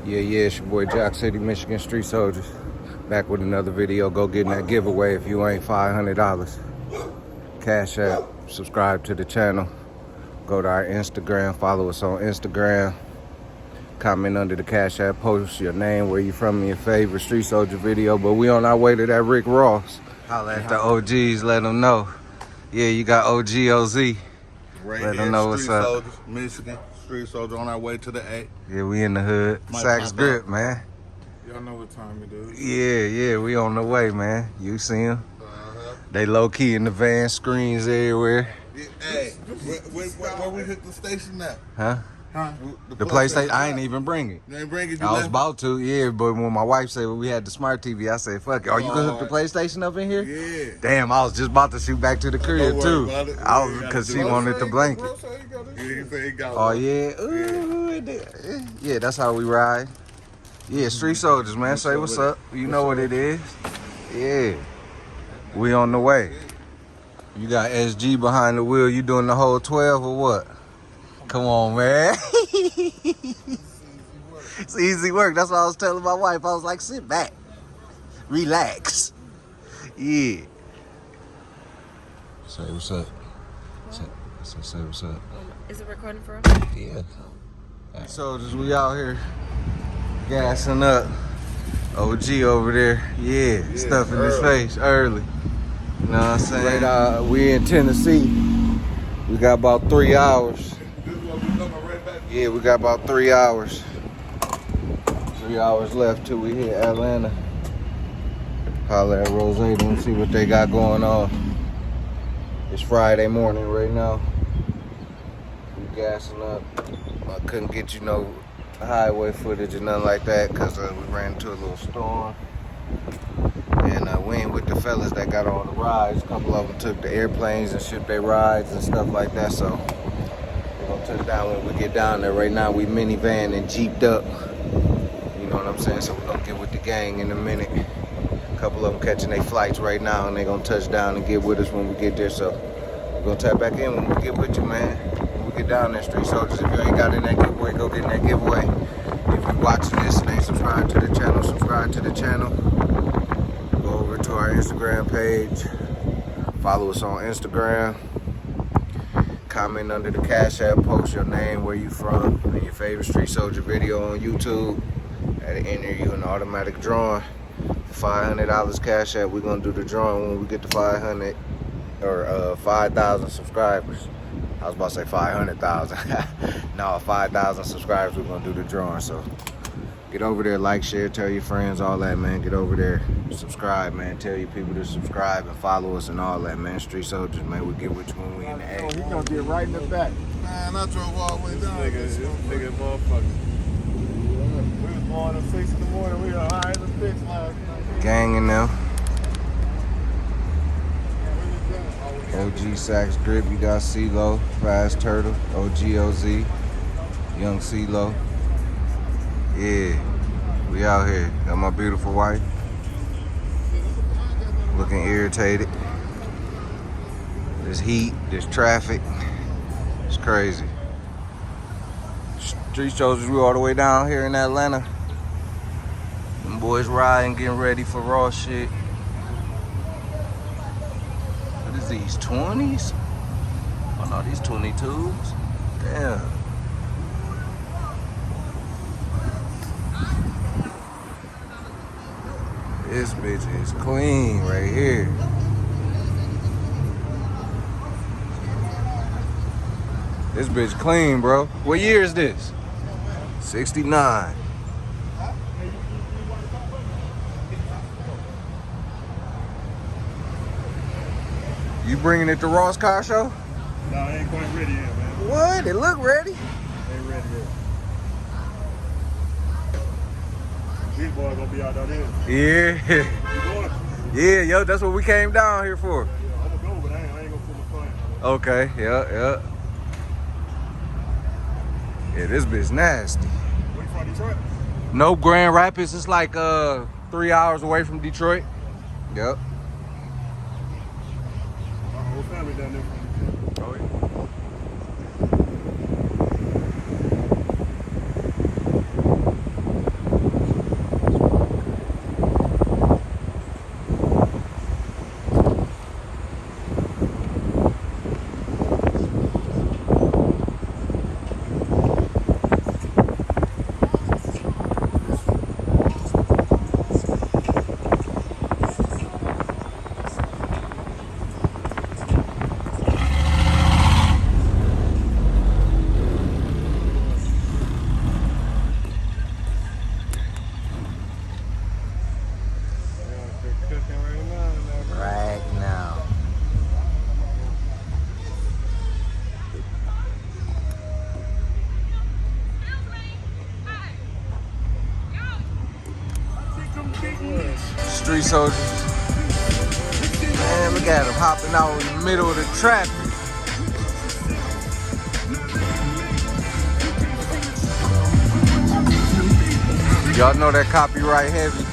Yeah, it's your boy Jock City, Michigan Street Soldiers. Back with another video. Go get in that giveaway if you ain't $500. Cash App, subscribe to the channel. Go to our Instagram, follow us on Instagram. Comment under the Cash App, post your name, where you from, and your favorite Street Soldier video. But we on our way to that Rick Ross. Holla at the OGs, let them know. Yeah, you got OGOZ. Right, let them know what's up. Soldiers, Michigan Street Soldier on our way to the A. Yeah, we in the hood. Sax Grip, man. Y'all know what time it is. Yeah, we on the way, man. You see them? They low key in the van, screens everywhere. Yeah, hey, where we hit the station at? Huh? Huh? The PlayStation, I ain't even bring it. You ain't bring it? I was about to, yeah, but when my wife said we had the smart TV, I said, fuck it. Are you gonna hook the PlayStation up in here? Yeah. Damn, I was just about to shoot back to the crib, too. Because she wanted the blanket. Oh, yeah? Ooh, yeah, that's how we ride. Yeah, Street Soldiers, man. Say what's up. You know what it is. Yeah. We on the way. You got SG behind the wheel. You doing the whole 12 or what? Come on, man. It's easy work. That's what I was telling my wife. I was like, sit back. Relax. Yeah. Say what's up. Say what's up. Is it recording for us? Yeah. Soldiers, we out here gassing up. OG over there. Yeah. Stuff in his face early. You know what I'm saying? Right, we in Tennessee. We got about 3 hours. Yeah, we got about 3 hours. 3 hours left till we hit Atlanta. Holla at Rose and see what they got going on. It's Friday morning right now. We gassing up. I couldn't get you no highway footage or nothing like that because we ran into a little storm. And we ain't with the fellas that got on the rides. A couple of them took the airplanes and shipped their rides and stuff like that. So we're gonna touch down when we get down there. Right now we minivan and jeeped up. You know what I'm saying? So we're gonna get with the gang in a minute. A couple of them catching their flights right now and they're gonna touch down and get with us when we get there. So we're gonna tap back in when we get with you, man. When we get down there, Street Soldiers. If you ain't got in that giveaway, go get in that giveaway. If you're watching this and ain't subscribed to the channel, subscribe to the channel. Go over to our Instagram page. Follow us on Instagram. Comment under the Cash App. Post your name, where you from, and your favorite Street Soldier video on YouTube. That'll enter you an automatic drawing. For $500 Cash App, we're gonna do the drawing when we get to 500 or 5,000 subscribers. I was about to say 500,000. No, 5,000 subscribers, we're gonna do the drawing. So get over there, like, share, tell your friends, all that, man. Get over there, subscribe, man. Tell your people to subscribe and follow us and all that, man. Street Soldiers, man. We get with you when we in the A. Oh, he gonna get right in the back. Man, I drove all the way down. This nigga motherfucker. We was born at 6 in the morning. We were high as a bitch last night. Gang in them. OG Sax Grip, you got CeeLo, Fast Turtle, OGOZ, Young CeeLo. Yeah, we out here. Got my beautiful wife. Looking irritated. This heat, this traffic. It's crazy. Street Soldiers, we all the way down here in Atlanta. Them boys riding, getting ready for raw shit. What is these, 20s? Oh no, these 22s. Damn. This bitch is clean right here. This bitch clean, bro. What year is this? 69. You bringing it to Ross Car Show? No, I ain't quite ready yet, man. What? It look ready. Ain't ready yet. These boys gonna be out there. Yeah. You going? Yeah, yo, that's what we came down here for. Yeah, I'm gonna go, but I ain't gonna put my phone in. Okay, yeah. Yeah, this bitch nasty. Where you from, Detroit? No, Grand Rapids. It's like 3 hours away from Detroit. Yep. My whole family down there from Detroit. Oh, yeah. street soldiers. Man, look at them hopping out in the middle of the traffic. Y'all know that copyright heavy.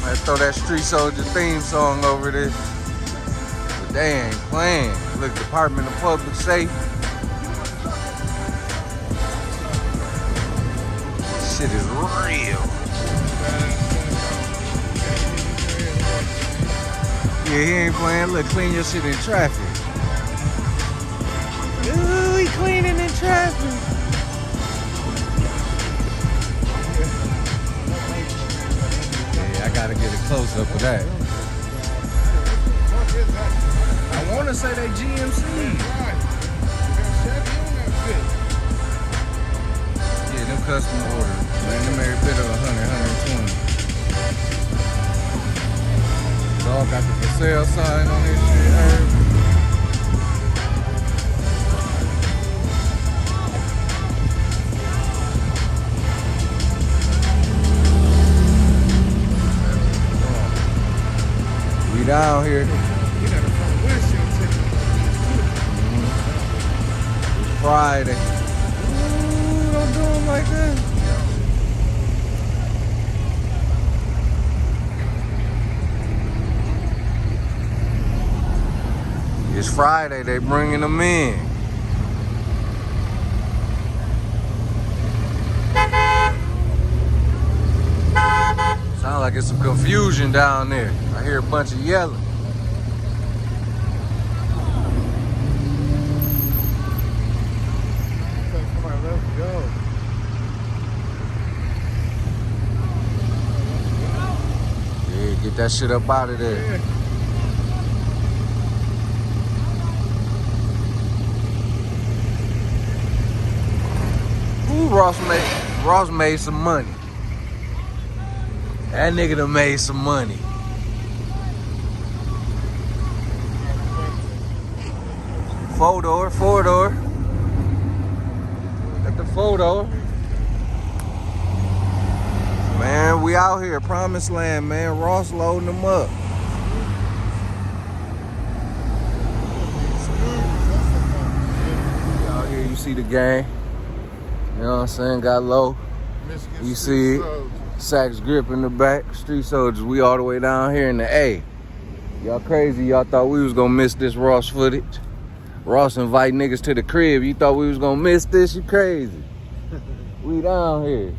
Let's throw that street soldier theme song over there. But they ain't playing. Look, Department of Public Safety. Shit is real. Yeah, he ain't playing. Look, clean your shit in traffic. Ooh, he cleaning in traffic. Yeah, I gotta get a close up of that. I wanna say they GMC. Yeah, them custom orders. Man, them every bit of 100, 120. Dog got the for sale sign on this shit, Herb. We down here. It's Friday. Ooh, don't do them like that. It's Friday, they bringing them in. Sound like it's some confusion down there. I hear a bunch of yelling. Come on, let's go. Yeah, get that shit up out of there. Ooh, Ross made some money. That nigga done made some money. Four door. Got the four-door. Man, we out here, Promiseland, man. Ross loading them up. Out here, you see the gang. You know what I'm saying? Got low. You see it. Sacks grip in the back. Street soldiers, we all the way down here in the A. Y'all crazy. Y'all thought we was gonna miss this Ross footage. Ross invite niggas to the crib. You thought we was gonna miss this? You crazy. We down here.